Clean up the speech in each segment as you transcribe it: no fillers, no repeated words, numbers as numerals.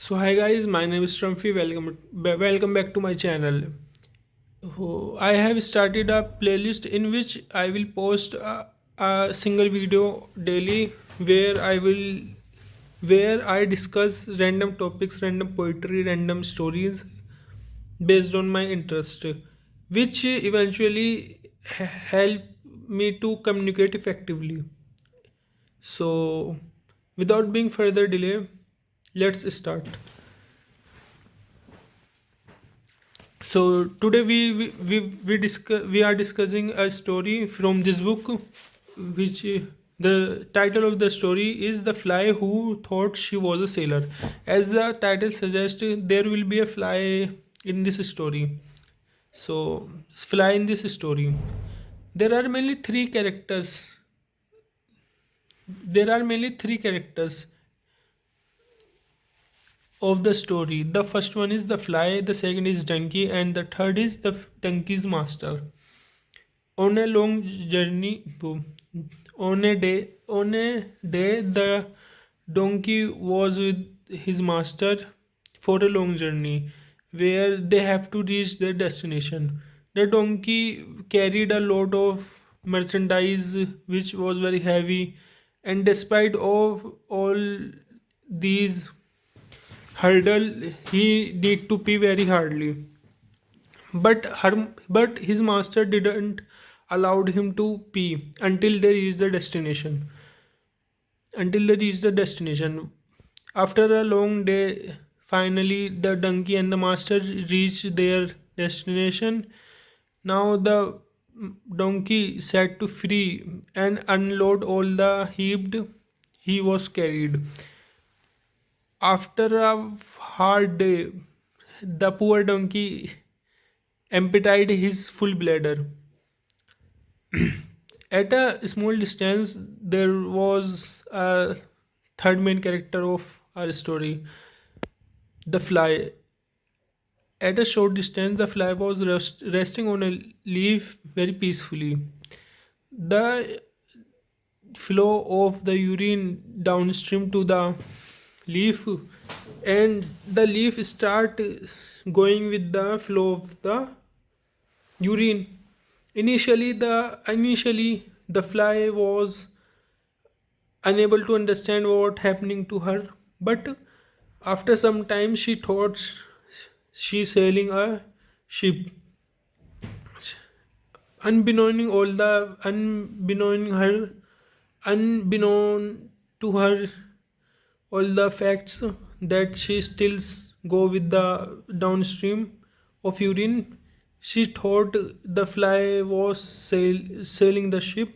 So hi guys, my name is Trumpy. Welcome back to my channel. I have started a playlist in which I will post a single video daily where I discuss random topics, random poetry, random stories based on my interest, which eventually help me to communicate effectively. So without being further delay, let's start. So today we are discussing a story from this book, which the title of the story is "The Fly Who Thought She Was a Sailor." As the title suggests, there will be a fly in this story. So fly in this story. There are mainly three characters. There are mainly three characters of the story. The first one is the fly, the second is donkey, and the third is the donkey's master. On a long journey, on a day, the donkey was with his master for a long journey, where they have to reach their destination. The donkey carried a load of merchandise, which was very heavy, and despite of all these hurdle, he need to pee very hardly. But his master didn't allowed him to pee until they reached the destination. Until they reached the destination. After a long day, finally the donkey and the master reached their destination. Now the donkey set to free and unload all the heaped he was carried. After a hard day, the poor donkey emptied his full bladder. At a small distance, there was a third main character of our story, the fly. At a short distance, the fly was resting on a leaf very peacefully. The flow of the urine downstream to the leaf, and the leaf start going with the flow of the urine. Initially the fly was unable to understand what happening to her, but after some time she thought she sailing a ship. Unbeknown to her all the facts that she still go with the downstream of urine. She thought the fly was sailing the ship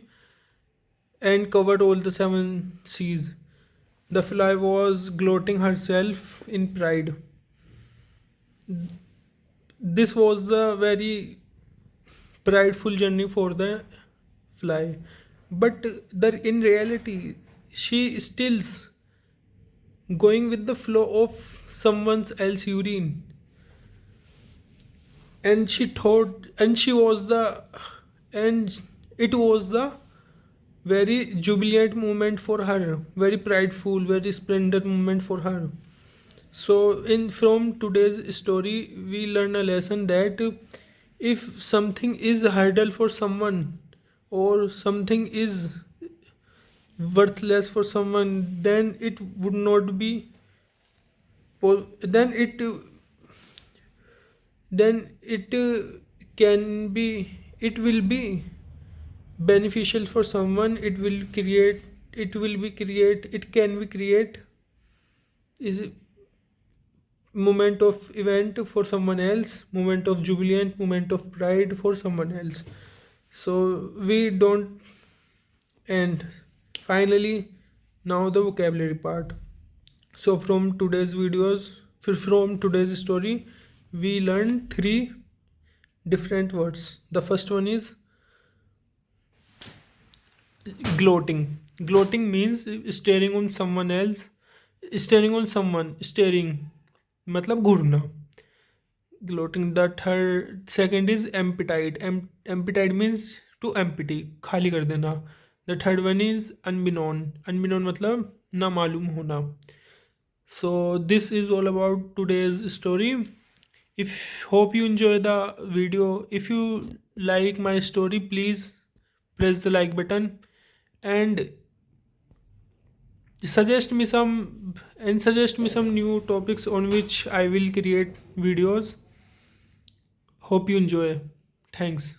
and covered all the seven seas. The fly was gloating herself in pride. This was the very prideful journey for the fly. But in reality, she still going with the flow of someone else urine, and she thought, and she was the, and it was the very jubilant moment for her, very prideful, very splendid moment for her. So in from today's story we learn a lesson that if something is a hurdle for someone, or something is worthless for someone, then it would not be then it can be, it will be beneficial for someone. It can be create is moment of event for someone else, moment of jubilant, moment of pride for someone else. So we don't end. Finally, now the vocabulary part. So from today's story, we learned three different words. The first one is gloating. Gloating means staring on someone else, staring on someone, staring मतलब घूरना. Gloating. The third second is emptied. Emptied means to empty, खाली कर देना. The third one is unbeknown. Unbeknown मतलब ना मालूम होना. So this is all about today's story. If hope you enjoy the video. If you like my story, please press the like button and suggest me some new topics on which I will create videos. Hope you enjoy. Thanks.